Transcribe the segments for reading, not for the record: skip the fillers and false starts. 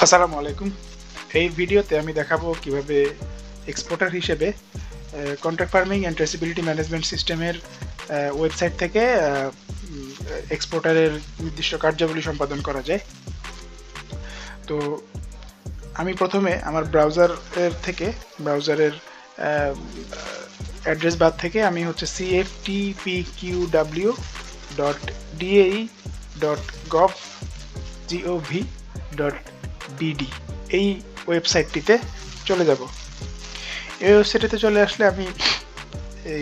আসসালামু আলাইকুম। এই ভিডিওতে আমি দেখাবো কিভাবে এক্সপোর্টার হিসেবে contract farming and traceability management সিস্টেমের ওয়েবসাইট থেকে এক্সপোর্টারের নির্দিষ্ট কার্যাবলী সম্পাদন করা যায়। তো আমি প্রথমে আমার ব্রাউজারের অ্যাড্রেস বার থেকে আমি হচ্ছে cftpqw.dae.gov.bd এই ওয়েবসাইটটিতে চলে যাব। এই ওয়েবসাইটটিতে চলে আসলে আমি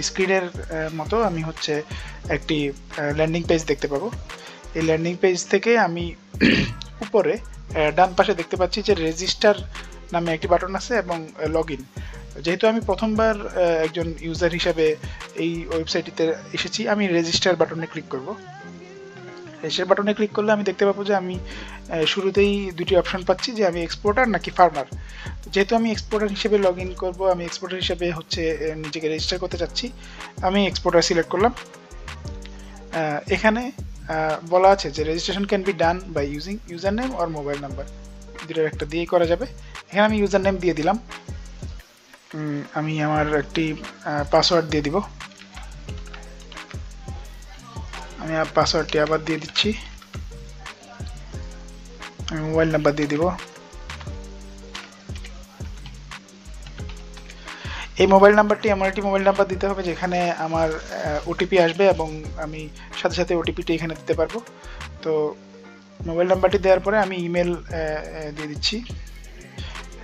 স্ক্রিনের মতো আমি হচ্ছে একটি ল্যান্ডিং পেজ দেখতে পাবো। এই ল্যান্ডিং পেজ থেকে আমি উপরে ডান পাশে দেখতে পাচ্ছি যে রেজিস্টার নামে একটি বাটন আছে এবং লগ ইন। যেহেতু আমি প্রথমবার একজন ইউজার হিসাবে এই ওয়েবসাইটটিতে এসেছি, আমি রেজিস্টার বাটনে ক্লিক করব। রেজিস্টার বাটনে ক্লিক করলে আমি দেখতে পাবো যে আমি শুরুতেই দুটি অপশন পাচ্ছি যে আমি এক্সপোর্টার নাকি ফার্মার। যেহেতু আমি এক্সপোর্টার হিসেবে লগ ইন করবো, আমি এক্সপোর্টার হিসেবে হচ্ছে নিজেকে রেজিস্টার করতে চাচ্ছি, আমি এক্সপোর্টার সিলেক্ট করলাম। এখানে বলা আছে যে registration can be done by using user name or mobile number, দুটোর একটা দিয়েই করা যাবে। এখানে আমি ইউজার নেম দিয়ে দিলাম, আমি আমার একটি পাসওয়ার্ড দিয়ে দিব। আমি পাসওয়ার্ডটি আবার দিয়ে দিচ্ছি। আমি মোবাইল নাম্বার দিয়ে দিব। এই মোবাইল নাম্বারটি এমন একটি মোবাইল নাম্বার দিতে হবে যেখানে আমার ওটিপি আসবে এবং আমি সাথে সাথে ওটিপিটি এখানে দিতে পারবো। তো মোবাইল নাম্বারটি দেওয়ার পরে আমি ইমেল দিয়ে দিচ্ছি,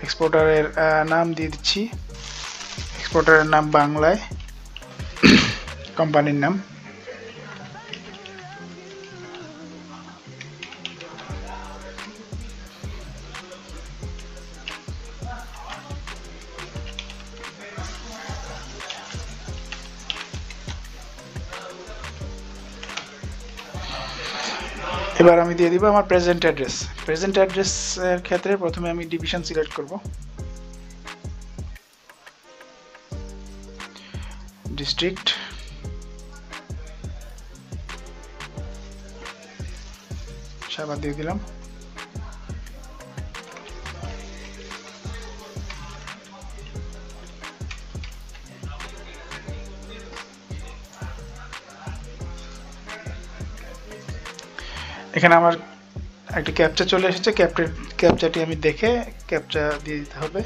এক্সপোর্টারের নাম দিয়ে দিচ্ছি, এক্সপোর্টারের নাম বাংলায়, কোম্পানির নাম, এবার আমি দিয়ে দিব আমার প্রেজেন্ট অ্যাড্রেস। প্রেজেন্ট অ্যাড্রেসের ক্ষেত্রে প্রথমে আমি ডিভিশন সিলেক্ট করব, ডিস্ট্রিক্ট, সাভার দিয়ে দিলাম। এখানে আমার একটি ক্যাপচা চলে এসেছে, ক্যাপচাটি আমি দেখে ক্যাপচা দিয়ে দিতে হবে।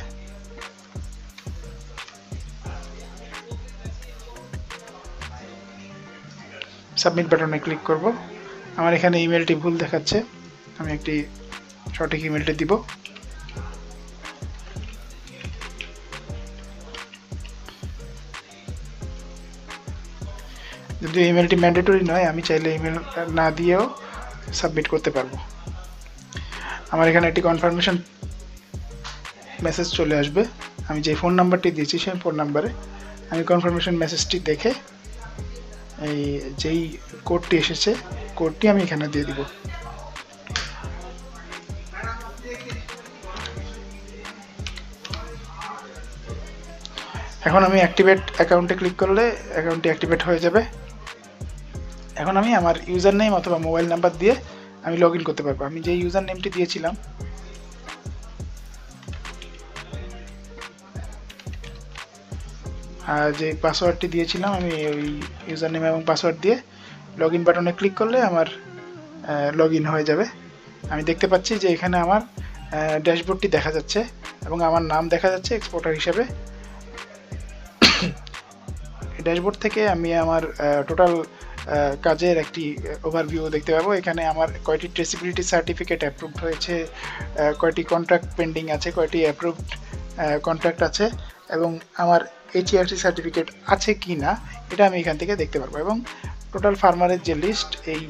সাবমিট বাটনে ক্লিক করব। আমার এখানে ইমেলটি ভুল দেখাচ্ছে, আমি একটি সঠিক ইমেলটি দিব। যদি ইমেলটি ম্যান্ডেটরি নয়, আমি চাইলে ইমেল না দিয়েও সাবমিট করতে পারবো। আমার এখানে একটি কনফার্মেশন মেসেজ চলে আসবে। আমি যে ফোন নাম্বারটি দিয়েছি সেই ফোন নাম্বারে আমি কনফার্মেশন মেসেজটি দেখে এই যেই কোডটি এসেছে কোডটি আমি এখানে দিয়ে দিব। এখন আমি অ্যাক্টিভেট অ্যাকাউন্টে ক্লিক করলে অ্যাকাউন্টটি অ্যাক্টিভেট হয়ে যাবে। এখন আমি আমার ইউজার নেম অথবা মোবাইল নাম্বার দিয়ে আমি লগ ইন করতে পারবো। আমি যে ইউজার নেমটি দিয়েছিলাম আর যে পাসওয়ার্ডটি দিয়েছিলাম, আমি ওই ইউজার নেম এবং পাসওয়ার্ড দিয়ে লগ ইন বাটনে ক্লিক করলে আমার লগ ইন হয়ে যাবে। আমি দেখতে পাচ্ছি যে এখানে আমার ড্যাশবোর্ডটি দেখা যাচ্ছে এবং আমার নাম দেখা যাচ্ছে এক্সপোর্টার হিসেবে। এই ড্যাশবোর্ড থেকে আমি আমার টোটাল কাজের একটি ওভারভিউ দেখতে পাবো। এখানে আমার কয়টি ট্রেসিবিলিটি সার্টিফিকেট অ্যাপ্রুভড হয়েছে, কয়টি কন্ট্রাক্ট পেন্ডিং আছে, কয়টি অ্যাপ্রুভড কন্ট্রাক্ট আছে এবং আমার HRC সার্টিফিকেট আছে কি না এটা আমি এখান থেকে দেখতে পারবো। এবং টোটাল ফার্মারের যে লিস্ট এই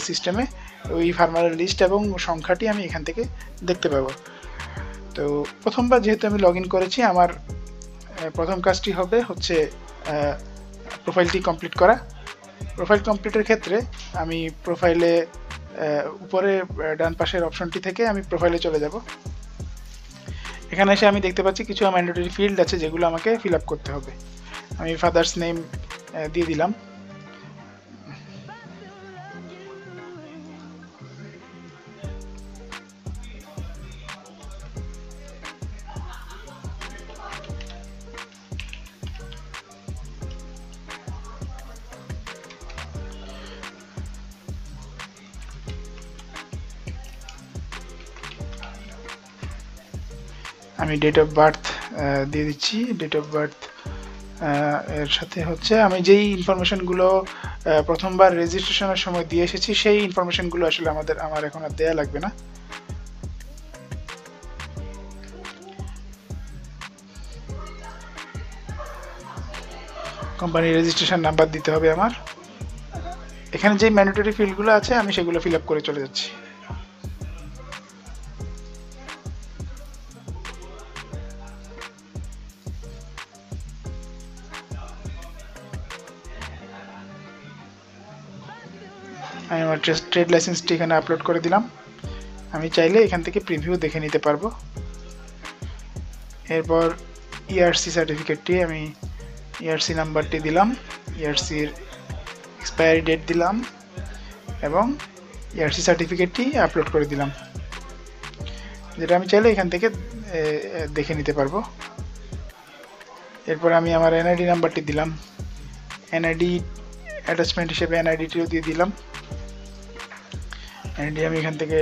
সিস্টেমে, ওই ফার্মারের লিস্ট এবং সংখ্যাটি আমি এখান থেকে দেখতে পাবো। তো প্রথমবার যেহেতু আমি লগ ইন করেছি, আমার প্রথম কাজটি হবে হচ্ছে প্রোফাইলটি কমপ্লিট করা। প্রোফাইল কমপ্লিটের ক্ষেত্রে আমি প্রোফাইলে উপরে ডান পাশের অপশনটি থেকে আমি প্রোফাইলে চলে যাব। এখানে এসে আমি দেখতে পাচ্ছি কিছু ম্যান্ডেটরি ফিল্ড আছে যেগুলো আমাকে ফিল আপ করতে হবে। আমি ফাদার্স নেম দিয়ে দিলাম, আমি ডেট অফ বার্থ দিয়ে দিচ্ছি। ডেট অফ বার্থ এর সাথে হচ্ছে আমি যেই ইনফরমেশনগুলো প্রথমবার রেজিস্ট্রেশনের সময় দিয়ে এসেছি সেই ইনফরমেশনগুলো আসলে আমার এখন আর দেয়া লাগবে না। কোম্পানি রেজিস্ট্রেশন নাম্বার দিতে হবে আমার। এখানে যে ম্যান্ডেটরি ফিল্ডগুলো আছে আমি সেগুলো ফিল আপ করে চলে যাচ্ছি। আমি আমার ট্রেড লাইসেন্সটি এখানে আপলোড করে দিলাম। আমি চাইলে এখান থেকে প্রিভিউ দেখে নিতে পারবো। এরপর ইআরসি সার্টিফিকেটটি আমি ইআরসি নাম্বারটি দিলাম, ইআরসির এক্সপায়ারি ডেট দিলাম এবং ইআরসি সার্টিফিকেটটি আপলোড করে দিলাম, যেটা আমি চাইলে এখান থেকে দেখে নিতে পারবো। এরপর আমি আমার এনআইডি নাম্বারটি দিলাম, এনআইডি অ্যাটাচমেন্ট হিসেবে এনআইডিটিও দিয়ে দিলাম। এনআইডি আমি এখান থেকে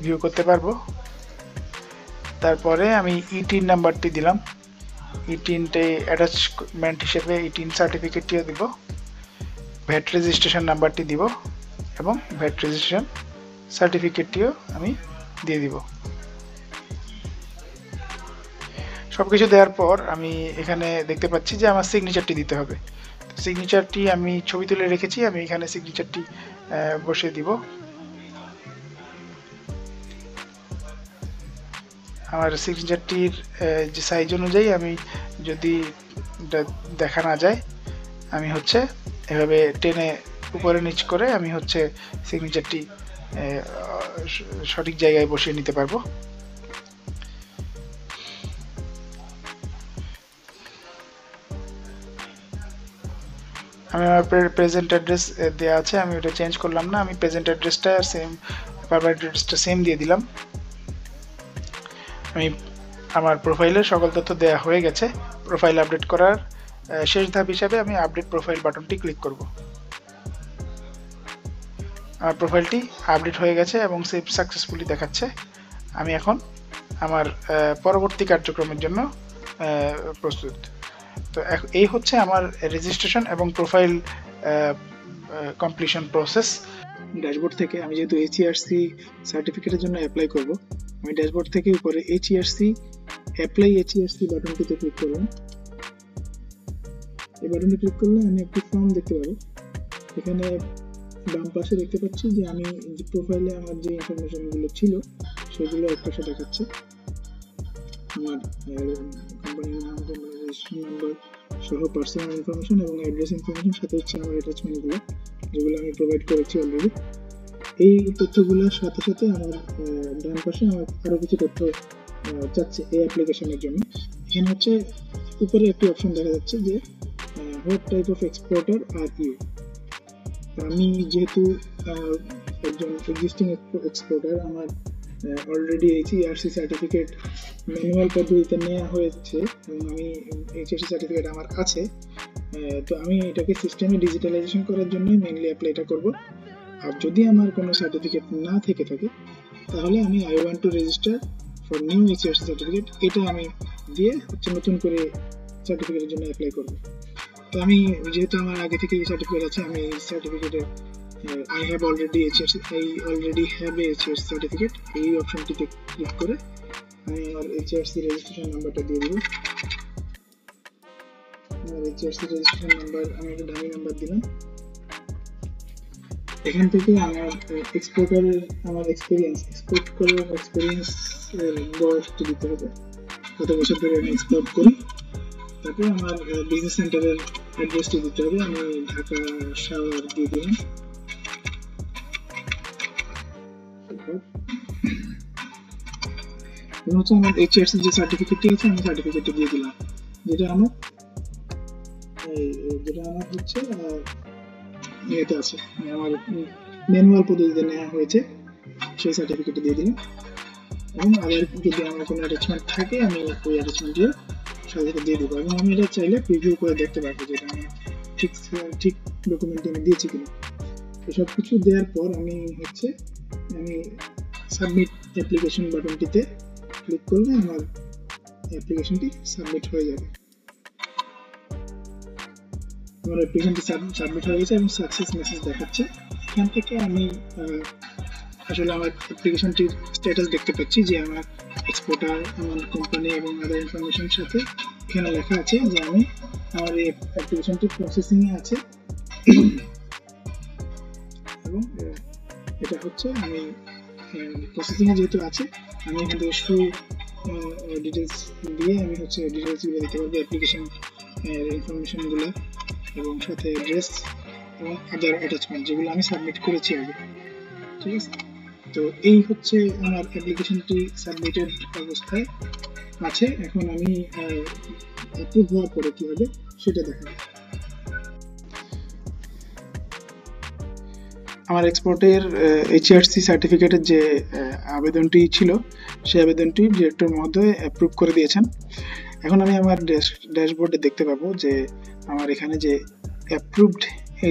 ভিউ করতে পারবো। তারপরে আমি ইটিন নাম্বারটি দিলাম, ইটিনটে অ্যাটাচমেন্ট হিসেবে ইটিন সার্টিফিকেটটিও দিব, ভ্যাট রেজিস্ট্রেশন নাম্বারটি দিব এবং ভ্যাট রেজিস্ট্রেশন সার্টিফিকেটটিও আমি দিয়ে দিব। সব কিছু দেওয়ার পর আমি এখানে দেখতে পাচ্ছি যে আমার সিগনেচারটি দিতে হবে। সিগনেচারটি আমি ছবি তুলে রেখেছি, আমি এখানে সিগনেচারটি বসিয়ে দিব। আমার সিগনেচারটির যে সাইজ অনুযায়ী আমি যদি দেখা না যায় আমি হচ্ছে এভাবে টেনে উপরে নিচ করে আমি হচ্ছে সিগনেচারটি সঠিক জায়গায় বসিয়ে নিতে পারবো। আমি আমার প্রেজেন্ট অ্যাড্রেস দেওয়া আছে, আমি ওটা চেঞ্জ করলাম না, আমি প্রেজেন্ট অ্যাড্রেসটা সেম, পারমানেন্ট অ্যাড্রেসটা সেম দিয়ে দিলাম। আমি আমার প্রোফাইলের সকল তথ্য দেওয়া হয়ে গেছে। প্রোফাইল আপডেট করার শেষ ধাপ হিসাবে আমি আপডেট প্রোফাইল বাটনটি ক্লিক করব। আমার প্রোফাইলটি আপডেট হয়ে গেছে এবং সেভ সাকসেসফুলি দেখাচ্ছে। আমি এখন আমার পরবর্তী কার্যক্রমের জন্য প্রস্তুত। তো এই হচ্ছে আমার রেজিস্ট্রেশন এবং প্রোফাইল কমপ্লিশন প্রসেস। ড্যাশবোর্ড থেকে আমি যেহেতু এইচইআরসি সার্টিফিকেটের জন্য অ্যাপ্লাই করব, আমি ড্যাশবোর্ড থেকে উপরে এইচইআরসি অ্যাপ্লাই এইচইআরসি বাটনটিতে ক্লিক করলাম। এই বাটনে ক্লিক করলে আমি একটি ফর্ম দেখতে পাবো। এখানে বাম পাশে দেখতে পাচ্ছি যে আমি প্রোফাইলে আমার যে ইনফরমেশনগুলো ছিল সেগুলো এক পাশে দেখাচ্ছে। আমার কোম্পানির নাম, কোম্পানির রেজিস্ট্রেশন নাম্বার সহ পার্সোনাল ইনফরমেশন এবং অ্যাড্রেস ইনফরমেশন, সাথে হচ্ছে আমার অ্যাটাচমেন্টগুলো যেগুলো আমি প্রোভাইড করেছি অলরেডি। এই তথ্যগুলোর সাথে সাথে আমার ডান পাশে আমার আরও কিছু তথ্য চাচ্ছে এই অ্যাপ্লিকেশনের জন্য। এখানে হচ্ছে উপরে একটি অপশন দেখা যাচ্ছে যে what type of exporter are you. আমি যেহেতু একজন এক্সিস্টিং এক্সপোর্টার, আমার অলরেডি এইচইআরসি সার্টিফিকেট ম্যানুয়াল পদ্ধতিতে নেওয়া হয়েছে এবং আমি এইচইআরসি সার্টিফিকেট আমার আছে, তো আমি এটাকে সিস্টেমে ডিজিটালাইজেশন করার জন্যই মেইনলি অ্যাপ্লাইটা করব। আর যদি আমার কোনো সার্টিফিকেট না থেকে থাকে তাহলে আমি I want to register for new HERC certificate, এটা আমি দিয়ে হচ্ছে নতুন করে সার্টিফিকেটের জন্য অ্যাপ্লাই করব। তো আমি যেহেতু আমার আগে থেকে এই সার্টিফিকেট আছে, আমি এই সার্টিফিকেটের I already have a HRC certificate, এই অপশনটিতে ক্লিক করে আমি আমার HRC রেজিস্ট্রেশন নাম্বারটা দিয়ে দেব। আমার HRC রেজিস্ট্রেশন নাম্বার আমি একটা ডামি নাম্বার দিলাম। এখান থেকে আমার এক্সপোর্টারের আমার এক্সপোর্ট করার এক্সপিরিয়েন্স বয়সটি দিতে হবে, কত বছর ধরে আমি এক্সপোর্ট করি। তারপর আমার বিজনেস সেন্টারের অ্যাড্রেসটি দিতে হবে, আমি ঢাকা শাওয়ার দিয়ে দিলাম। হচ্ছে আমার এইচআরসি যে সার্টিফিকেটটি আছে আমি সার্টিফিকেটটি দিয়ে দিলাম, যেটা আমার হচ্ছে ইয়েতে আছে, আমার ম্যানুয়াল পদ্ধতিতে নেওয়া হয়েছে, সেই সার্টিফিকেটটি দিয়ে দিলাম। এবং আবার যদি আমার কোনো অ্যাটাচমেন্ট থাকে আমি ওই অ্যাটাচমেন্টের সাথে দিয়ে দেবো এবং আমি এটা চাইলে প্রিভিউ করে দেখতে পারবো যেটা আমি ঠিক ডকুমেন্টটি আমি দিয়েছি কিনা। তো সব কিছু দেওয়ার পর আমি সাবমিট অ্যাপ্লিকেশন বাটনটিতে ক্লিক করলে আমার অ্যাপ্লিকেশনটি সাবমিট হয়ে যাবে। আমার অ্যাপ্লিকেশনটি সাবমিট হয়ে গেছে এবং সাকসেস মেসেজ দেখাচ্ছে। এখান থেকে আমি আসলে আমার অ্যাপ্লিকেশনটির স্ট্যাটাস দেখতে পাচ্ছি যে আমার এক্সপোর্টার, আমার কোম্পানি এবং আদার ইনফরমেশন সাথে এখানে লেখা আছে যে আমার এই অ্যাপ্লিকেশনটি প্রসেসিংয়ে আছে এবং এটা হচ্ছে আমি প্রসেসিংয়ে যেহেতু আছে আমি এখান থেকে শো ডিটেলস দিয়ে আমি হচ্ছে ডিটেলসগুলো দিতে পারবো, অ্যাপ্লিকেশন ইনফরমেশনগুলো এবং সাথে অ্যাড্রেস এবং আদার অ্যাটাচমেন্ট যেগুলো আমি সাবমিট করেছি আগে। ঠিক আছে, তো এই হচ্ছে আমার অ্যাপ্লিকেশনটি সাবমিটেড অবস্থায় আছে। এখন আমি অ্যাপ্রুভ হওয়ার পরে কি হবে সেটা দেখাবো। আমার এক্সপোর্টের HRC সার্টিফিকেটের যে আবেদনটি ছিল সেই আবেদনটি ডিরেক্টর মহোদয় অ্যাপ্রুভ করে দিয়েছেন। এখন আমি আমার ড্যাশবোর্ডে দেখতে পাবো যে আমার এখানে যে অ্যাপ্রুভড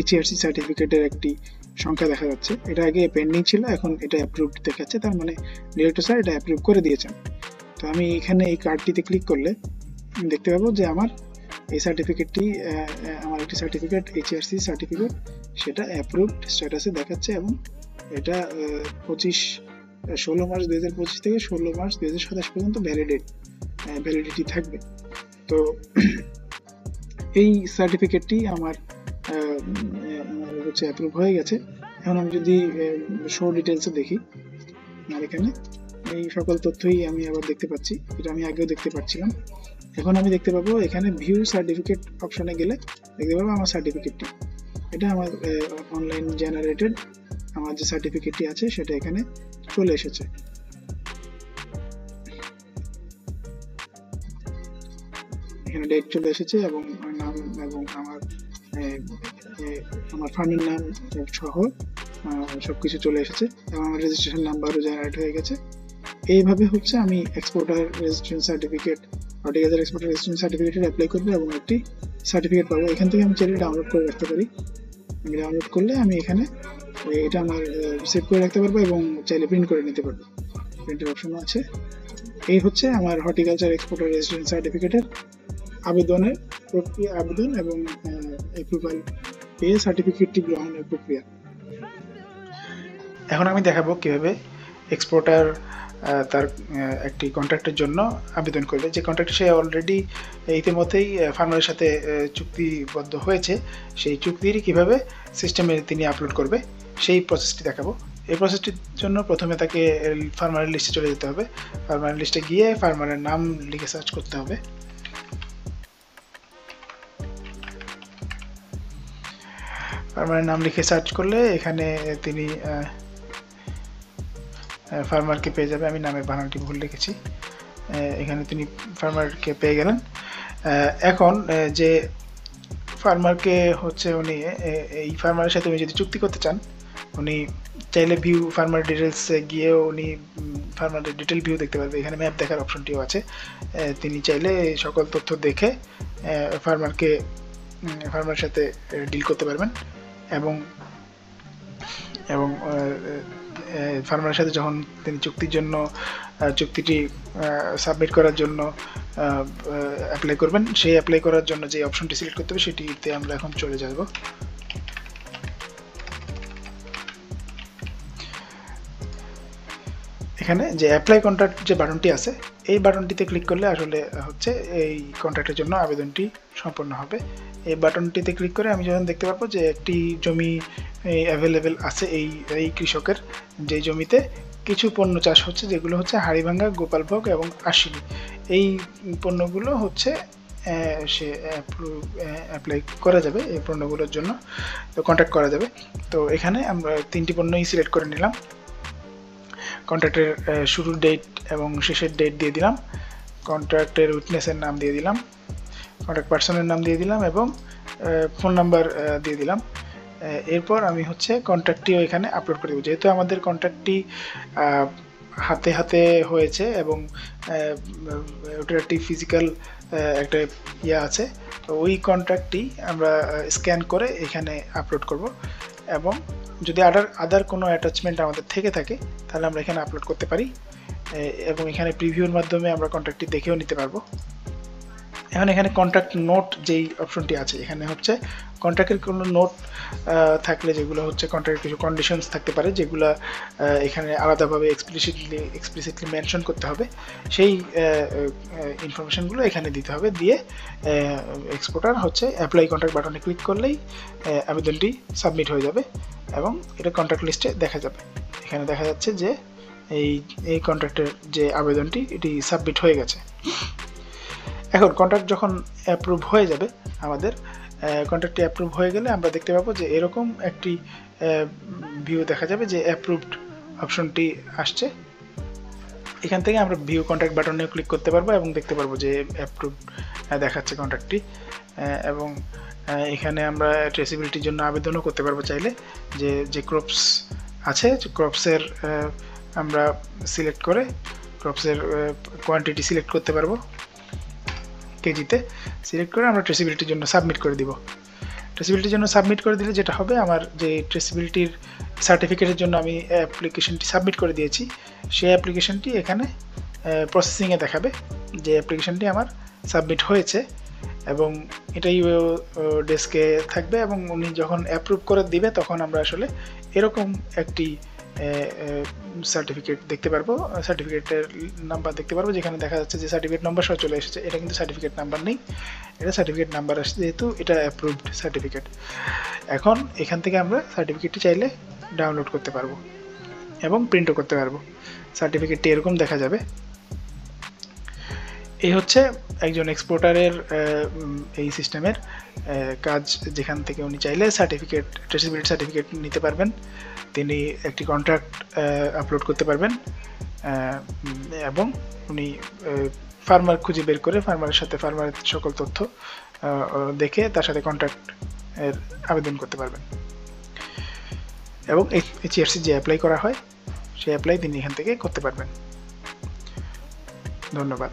HRC সার্টিফিকেটের একটি সংখ্যা দেখা যাচ্ছে। এটা আগে পেন্ডিং ছিল, এখন এটা অ্যাপ্রুভড দেখাচ্ছে, তার মানে ডিরেক্টর স্যার এটা অ্যাপ্রুভ করে দিয়েছেন। তো আমি এখানে এই কার্ডটিতে ক্লিক করলে দেখতে পাবো যে আমার এই সার্টিফিকেটটি, আমার একটি সার্টিফিকেট HRC সার্টিফিকেট, সেটা অ্যাপ্রুভড স্ট্যাটাসে দেখাচ্ছে এবং এটা 16 মার্চ 2025 থেকে 16 মার্চ 2027 পর্যন্ত ভ্যালিডিটি থাকবে। তো এই সার্টিফিকেটটি আমার হচ্ছে অ্যাপ্রুভ হয়ে গেছে। এখন আমি যদি শো ডিটেলসে দেখি, আমার এখানে এই সকল তথ্যই আমি আবার দেখতে পাচ্ছি, এটা আমি আগেও দেখতে পাচ্ছিলাম। এখন আমি দেখতে পাবো এখানে ভিউ সার্টিফিকেট অপশনে গেলে দেখতে পাবো আমার সার্টিফিকেটটি, এটা আমার অনলাইন জেনারেটেড আমার যে সার্টিফিকেটটি আছে সেটা এখানে চলে এসেছে। এখানে ডেট চলে এসেছে এবং নাম এবং আমার ফার্মের নাম সহ সবকিছু চলে এসেছে এবং আমার রেজিস্ট্রেশন নাম্বারও জেনারেট হয়ে গেছে। এইভাবে হচ্ছে আমি exporter registration certificate, horticulture exporter registration সার্টিফিকেটের অ্যাপ্লাই করবো এবং একটি সার্টিফিকেট পাবো। এখান থেকে আমি চাইলে ডাউনলোড করে রাখতে পারি। আমি ডাউনলোড করলে আমি এখানে এটা আমার সেভ করে রাখতে পারবো এবং চাইলে প্রিন্ট করে নিতে পারবো, প্রিন্টের অপশনও আছে। এই হচ্ছে আমার হর্টিকালচার এক্সপোর্টার রেজিস্ট্রেশন সার্টিফিকেটের আবেদনের প্রক্রিয়া, আবেদন এবং অ্যাপ্রুভাল পেয়ে সার্টিফিকেটটি গ্রহণের প্রক্রিয়া। এখন আমি দেখাবো কিভাবে এক্সপোর্টার তার একটি কন্ট্রাক্টের জন্য আবেদন করবে। যে কন্ট্রাক্ট সে অলরেডি ইতিমধ্যেই ফার্মারের সাথে চুক্তিবদ্ধ হয়েছে, সেই চুক্তির কিভাবে সিস্টেমে তিনি আপলোড করবে সেই প্রসেসটি দেখাবো। এই প্রসেসটির জন্য প্রথমে তাকে ফার্মারের লিস্টে চলে যেতে হবে। ফার্মারের লিস্টে গিয়ে ফার্মারের নাম লিখে সার্চ করতে হবে। ফার্মারের নাম লিখে সার্চ করলে এখানে তিনি ফার্মারকে পেয়ে যাবে। আমি নামের বানানটি ভুল লিখেছি, এখানে তিনি ফার্মারকে পেয়ে গেলেন। এখন যে ফার্মারকে হচ্ছে উনি এই ফার্মারের সাথে উনি যদি চুক্তি করতে চান, উনি চাইলে ভিউ ফার্মার ডিটেলসে গিয়েও উনি ফার্মারের ডিটেল ভিউ দেখতে পারবে। এখানে ম্যাপ দেখার অপশনটিও আছে। তিনি চাইলে সকল তথ্য দেখে ফার্মারের সাথে ডিল করতে পারবেন এবং ফার্মারের সাথে যখন তিনি চুক্তিটি সাবমিট করার জন্য অ্যাপ্লাই করবেন, সেই অ্যাপ্লাই করার জন্য যে অপশনটি সিলেক্ট করতে হবে সেটিতে আমরা এখন চলে যাব। এখানে যে অ্যাপ্লাই কন্ট্রাক্ট যে বাটনটি আছে, এই বাটনটিতে ক্লিক করলে আসলে হচ্ছে এই কন্ট্রাক্টের জন্য আবেদনটি সম্পন্ন হবে। এই বাটনটিতে ক্লিক করে আমি যখন দেখতে পাবো যে একটি জমি অ্যাভেলেবেল আছে এই কৃষকের, যে জমিতে কিছু পণ্য চাষ হচ্ছে, যেগুলো হচ্ছে হাড়িভাঙ্গা, গোপালভোগ এবং আশিলি। এই পণ্যগুলো হচ্ছে সে অ্যাপ্লাই করা যাবে, এই পণ্যগুলোর জন্য কন্ট্যাক্ট করা যাবে। তো এখানে আমরা 3টি পণ্যই সিলেক্ট করে নিলাম। কন্ট্রাক্টের শুরুর ডেট এবং শেষের ডেট দিয়ে দিলাম, কন্ট্রাক্টের উইটনেসের নাম দিয়ে দিলাম, কন্ট্যাক্ট পার্সনের নাম দিয়ে দিলাম এবং ফোন নাম্বার দিয়ে দিলাম। এরপর আমি হচ্ছে কন্ট্রাক্টটিও এখানে আপলোড করে দেবো। যেহেতু আমাদের কন্ট্রাক্টটি হাতে হাতে হয়েছে এবং ওটার একটি ফিজিক্যাল একটা আছে, তো ওই কন্ট্রাক্টটি আমরা স্ক্যান করে এখানে আপলোড করব এবং যদি আদার কোনো অ্যাটাচমেন্ট আমাদের থেকে থাকে তাহলে আমরা এখানে আপলোড করতে পারি। এবং এখানে প্রিভিউর মাধ্যমে আমরা কন্ট্রাক্টটি দেখেও নিতে পারবো। এখন এখানে কন্ট্রাক্ট নোট যেই অপশনটি আছে, এখানে হচ্ছে কন্ট্রাক্টের কোনো নোট থাকলে, যেগুলো হচ্ছে কন্ট্রাক্টের কিছু কন্ডিশনস থাকতে পারে, যেগুলো এখানে আলাদাভাবে এক্সপ্লিসিটলি মেনশন করতে হবে, সেই ইনফরমেশনগুলো এখানে দিতে হবে। দিয়ে এক্সপোর্টার হচ্ছে অ্যাপ্লাই কন্ট্রাক্ট বাটনে ক্লিক করলেই আবেদনটি সাবমিট হয়ে যাবে এবং এটা কন্ট্রাক্ট লিস্টে দেখা যাবে। এখানে দেখা যাচ্ছে যে এই কন্ট্রাক্টের যে আবেদনটি এটি সাবমিট হয়ে গেছে। এখন কন্ট্রাক্ট যখন অ্যাপ্রুভ হয়ে যাবে, আমাদের কন্ট্রাক্টটি অ্যাপ্রুভ হয়ে গেলে আমরা দেখতে পাবো যে এরকম একটি ভিউ দেখা যাবে যে অ্যাপ্রুভড অপশনটি আসছে। এখান থেকে আমরা ভিউ কন্ট্রাক্ট বাটনে ক্লিক করতে পারবো এবং দেখতে পারবো যে অ্যাপ্রুভড দেখাচ্ছে কন্ট্রাক্টটি। এবং এখানে আমরা ট্রেসিবিলিটির জন্য আবেদনও করতে পারবো চাইলে, যে ক্রপস আছে, ক্রপসের আমরা সিলেক্ট করে ক্রপসের কোয়ান্টিটি সিলেক্ট করতে পারবো, কেজিতে সিলেক্ট করে আমরা ট্রেসিবিলিটির জন্য সাবমিট করে দিব। ট্রেসিবিলিটির জন্য সাবমিট করে দিলে যেটা হবে, আমার যে ট্রেসিবিলিটির সার্টিফিকেটের জন্য আমি অ্যাপ্লিকেশনটি সাবমিট করে দিয়েছি, সেই অ্যাপ্লিকেশনটি এখানে প্রসেসিংয়ে দেখাবে যে অ্যাপ্লিকেশনটি আমার সাবমিট হয়েছে, এবং এটাই ডেস্কে থাকবে। এবং উনি যখন অ্যাপ্রুভ করে দিবে তখন আমরা আসলে এরকম একটি সার্টিফিকেট দেখতে পারবো, সার্টিফিকেটের নাম্বার দেখতে পারবো, যেখানে দেখা যাচ্ছে যে সার্টিফিকেট নাম্বার সহ চলে এসেছে। এটা কিন্তু সার্টিফিকেট নাম্বার নেই, এটা সার্টিফিকেট নাম্বার আসছে, যেহেতু এটা অ্যাপ্রুভড সার্টিফিকেট। এখন এখান থেকে আমরা সার্টিফিকেটটি চাইলে ডাউনলোড করতে পারবো এবং প্রিন্টও করতে পারবো। সার্টিফিকেটটি এরকম দেখা যাবে। এই হচ্ছে একজন এক্সপোর্টারের এই সিস্টেমের কাজ, যেখান থেকে উনি চাইলে সার্টিফিকেট, ট্রেসিবিলিটি সার্টিফিকেট নিতে পারবেন। তিনি একটি কন্ট্রাক্ট আপলোড করতে পারবেন এবং উনি ফার্মার খুঁজে বের করে ফার্মারের সাথে ফার্মারের সকল তথ্য দেখে তার সাথে কন্ট্রাক্ট এর আবেদন করতে পারবেন। এবং HRC যে অ্যাপ্লাই করা হয় সেই অ্যাপ্লাই তিনি এখান থেকে করতে পারবেন। ধন্যবাদ।